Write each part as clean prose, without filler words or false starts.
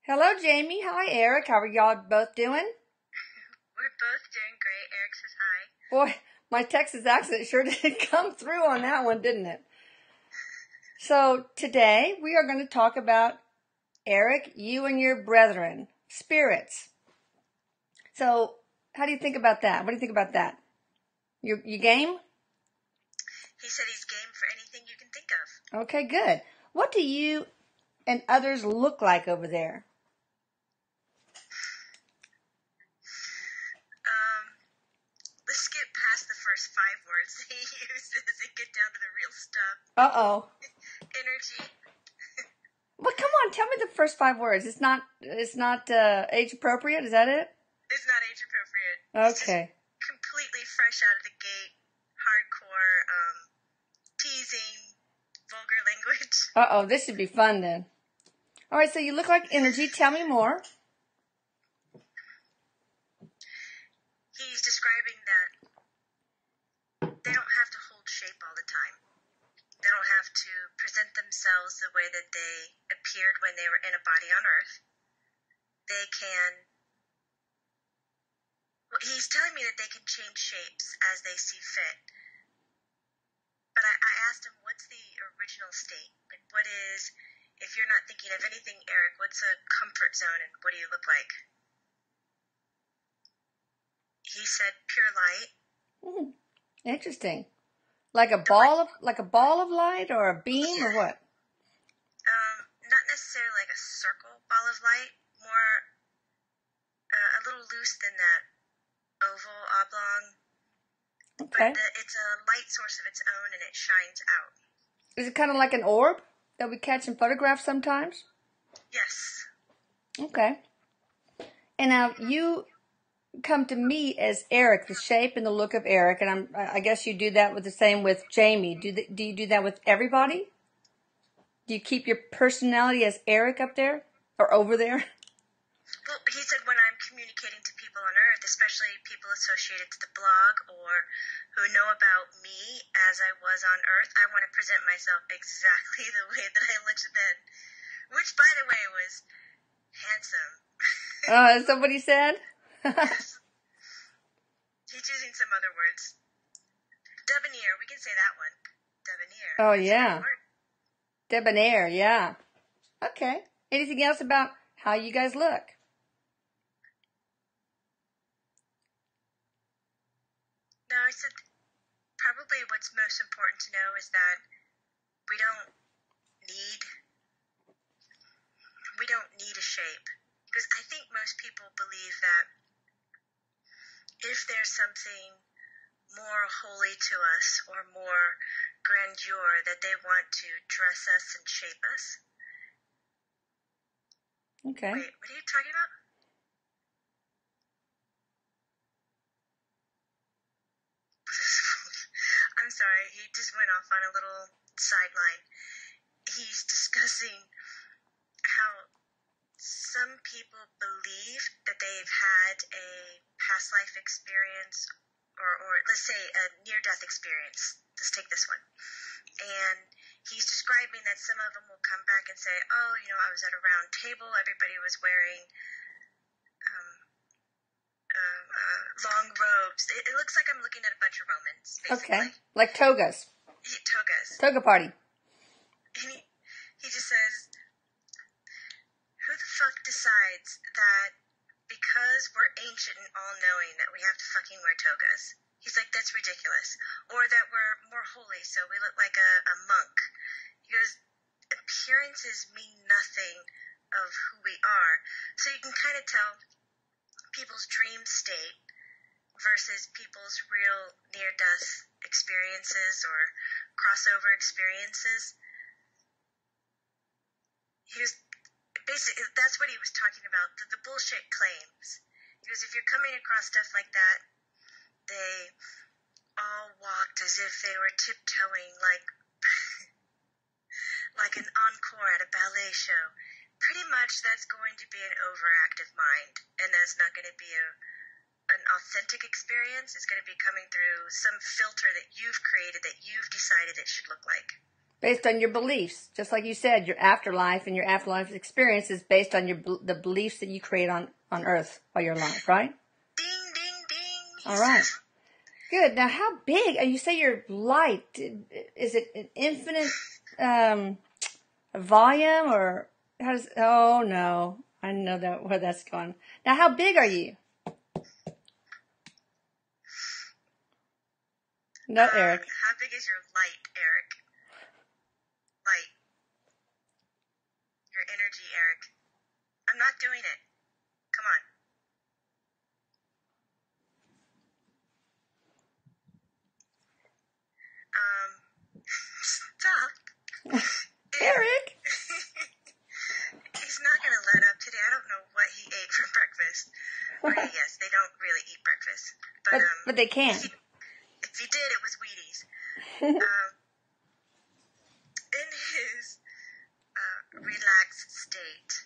Hello, Jamie. Hi, Eric. How are y'all both doing? We're both doing great. Eric says hi. Boy, my Texas accent sure did come through on that one, didn't it? So today we are going to talk about Eric, you and your brethren, spirits. So how do you think about that? What do you think about that? You game? He said he's game for anything you can think of. Okay, good. What do you and others look like over there? Let's skip past the first 5 words he uses and get down to the real stuff. Uh-oh. Energy. Well, come on, tell me the first 5 words. It's not age appropriate, is that it? It's not age appropriate. Okay. It's just completely fresh out of the gate. Hardcore, teasing, vulgar language. Uh-oh, this should be fun then. All right, so you look like energy. Tell me more. He's describing that they don't have to hold shape all the time. They don't have to present themselves the way that they appeared when they were in a body on Earth. They can. Well, he's telling me that they can change shapes as they see fit. But I asked him, what's the original state? Like, what is, if you're not thinking of anything, Eric, what's a comfort zone and what do you look like? He said, pure light. Interesting. Like a ball of light or a beam or what? Not necessarily like a circle ball of light, more a little loose than that oval, oblong. Okay. But it's a light source of its own and it shines out. Is it kind of like an orb that we catch in photographs sometimes? Yes. Okay. And now you come to me as Eric, the shape and the look of Eric, and I guess you do that with the same with Jamie. Do you do that with everybody? Do you keep your personality as Eric up there or over there? Well, he said when I'm communicating to people on Earth, especially people associated to the blog or who know about me as I was on Earth, I want to present myself exactly the way that I looked then. Which, by the way, was handsome. Is that what he said? Yes. He's using some other words. Debonair, we can say that one. Debonair. Oh, yeah. Debonair, yeah. Okay. Anything else about how you guys look? No, I said probably what's most important to know is that we don't need a shape. Because I think most people believe that if there's something more holy to us or more grandeur, that they want to dress us and shape us. Okay. Wait, what are you talking about? I'm sorry, he just went off on a little sideline. He's discussing how some people believe that they've had a past life experience or let's say a near-death experience. Let's take this one. And he's describing that some of them will come back and say, oh, I was at a round table, everybody was wearing long robes. It looks like I'm looking at a bunch of Romans, basically. Okay. Like togas. Togas. Toga party. And he just says, who the fuck decides that because we're ancient and all-knowing that we have to fucking wear togas? He's like, that's ridiculous. Or that we're more holy, so we look like a monk. He goes, appearances mean nothing of who we are. So you can kind of tell people's dream state versus people's real near-death experiences or crossover experiences. Basically, that's what he was talking about, the bullshit claims. Because if you're coming across stuff like that, they all walked as if they were tiptoeing like an encore at a ballet show. Pretty much that's going to be an overactive mind, and that's not going to be an authentic experience. It's going to be coming through some filter that you've created, that you've decided it should look like. Based on your beliefs. Just like you said, your afterlife and your afterlife experience is based on the beliefs that you create on earth while you're alive, right? Ding, ding, ding. All right. Good. Now, how big? You say you're light. Is it an infinite volume, or how does? Oh no, I know that where that's going. Now, how big are you? No, Eric. How big is your light, Eric? Light. Your energy, Eric. I'm not doing it. Come on. Stop. Eric. He's not gonna let up today. I don't know what he ate for breakfast. Okay, yes, they don't really eat breakfast, but they can. If he did, it was Wheaties. In his relaxed state,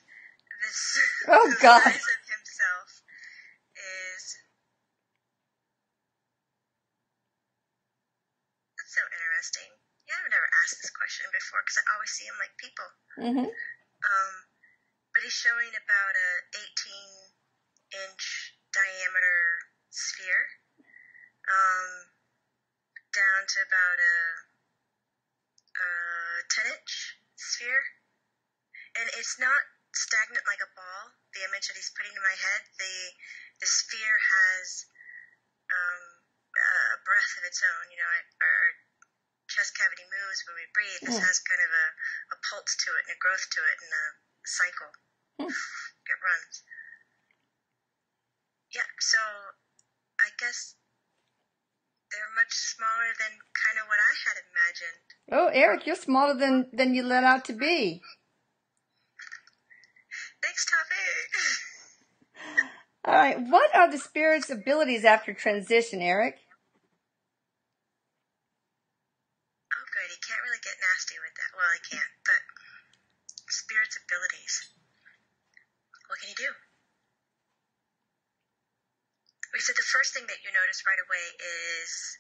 this God. size of himself is that's so interesting. Yeah, I've never asked this question before because I always see him like people. Mm-hmm. But he's showing about a 18-inch diameter sphere, down to about a 10-inch sphere, and it's not stagnant like a ball. The image that he's putting in my head, the sphere has a breath of its own. You know, our chest cavity moves when we breathe. This has kind of a pulse to it and a growth to it and a cycle. It runs. Yeah, so I guess they're much smaller than kind of what I had imagined. Oh, Eric, you're smaller than you let out to be. Next topic. All right, what are the spirit's abilities after transition, Eric? Oh, good. He can't really get nasty with that. Well, he can't, but spirit's abilities. What can he do? We said the first thing that you notice right away is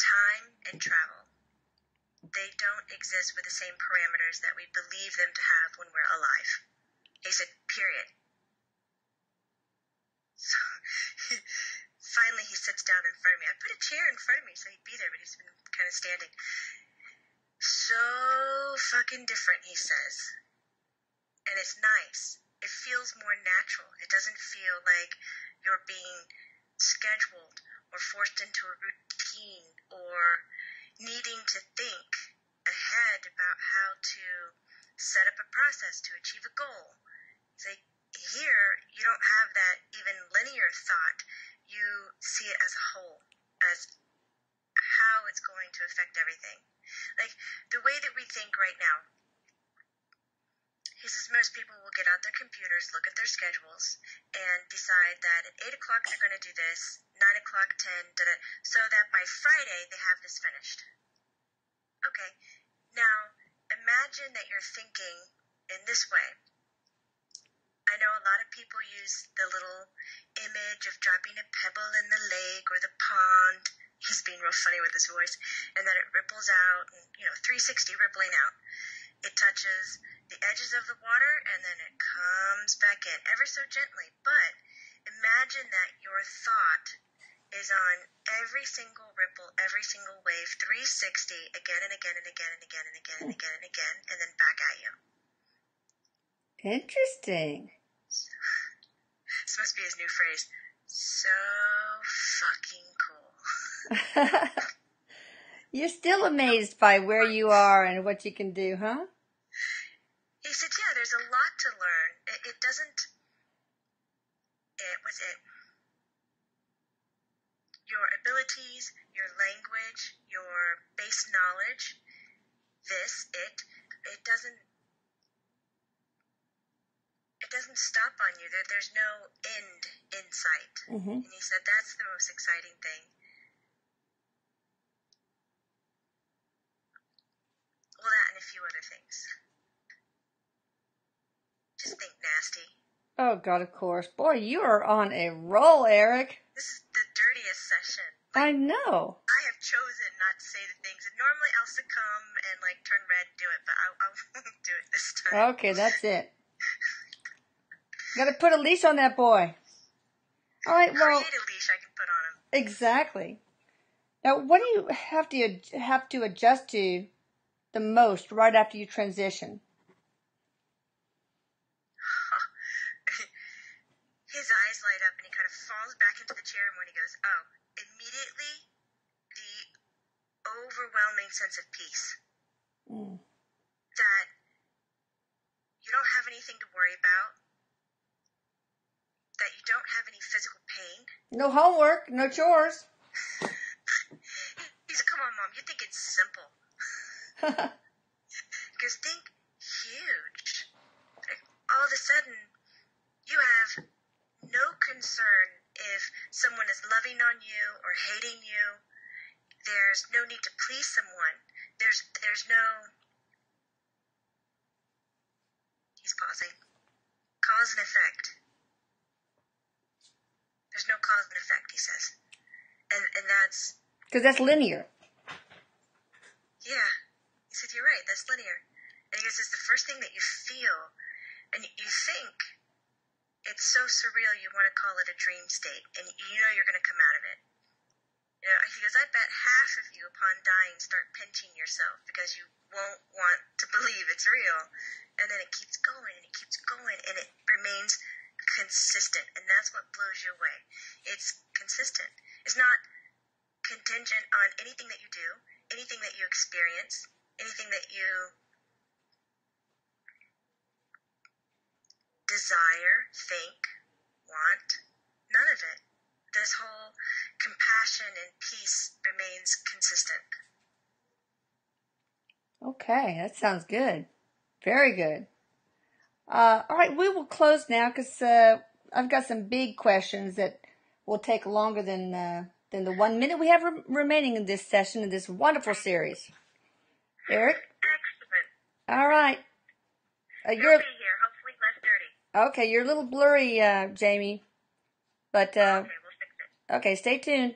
time and travel. They don't exist with the same parameters that we believe them to have when we're alive. He said, period. So, finally he sits down in front of me. I put a chair in front of me so he'd be there, but he's been kind of standing. So fucking different, he says. And it's nice. It feels more natural. It doesn't feel like you're being scheduled or forced into a routine or needing to think ahead about how to set up a process to achieve a goal. It's like here, you don't have that even linear thought. You see it as a whole, as how it's going to affect everything. Like the way that we think right now. He says most people will get out their computers, look at their schedules, and decide that at 8 o'clock they're going to do this, 9 o'clock, 10, so that by Friday they have this finished. Okay, now imagine that you're thinking in this way. I know a lot of people use the little image of dropping a pebble in the lake or the pond. He's being real funny with his voice. And then it ripples out, and, 360 rippling out. It touches the edges of the water, and then it comes back in ever so gently. But imagine that your thought is on every single ripple, every single wave, 360, again and again and again and again and again and again and again, and then back at you. Interesting. This must be his new phrase. So fucking cool. You're still amazed by where you are and what you can do, huh? He said, yeah, there's a lot to learn. It doesn't... It was it. Your abilities, your language, your base knowledge, it doesn't stop on you. There's no end in sight. Mm-hmm. And he said that's the most exciting thing. Well, that and a few other things. Just think nasty. Oh, God, of course. Boy, you are on a roll, Eric. This is the dirtiest session. I know. I have chosen not to say the things, and normally I'll succumb and time. Okay, that's it. Got to put a leash on that boy. All right, well. Create a leash I can put on him. Exactly. Now, what do you have to adjust to the most right after you transition? His eyes light up and he kind of falls back into the chair, and when he goes, oh, immediately the overwhelming sense of peace. That you don't have anything to worry about, that you don't have any physical pain. No homework, no chores. He's, come on, Mom, you think it's simple. Because think huge. Like, all of a sudden, you have no concern if someone is loving on you or hating you. There's no need to please someone. There's no... He's pausing. Cause and effect. There's no cause and effect, he says. And that's... Because that's linear. Yeah. He said, you're right, that's linear. And he goes, it's the first thing that you feel. And you think it's so surreal you want to call it a dream state. And you know you're going to come out of it. You know, he goes, I bet half of you upon dying start pinching yourself because you won't want to believe it's real. And then it keeps going and it keeps going and it remains consistent. And that's what blows you away. It's consistent. It's not contingent on anything that you do, anything that you experience, anything that you desire, think, want. None of it. This whole compassion and peace remains consistent. Okay, that sounds good. Very good. All right, we will close now because I've got some big questions that will take longer than the 1 minute we have remaining in this session, in this wonderful series. Erik? Excellent. All right. You'll be here, hopefully less dirty. Okay, you're a little blurry, Jamie. But, Okay, we'll fix it. okay, stay tuned.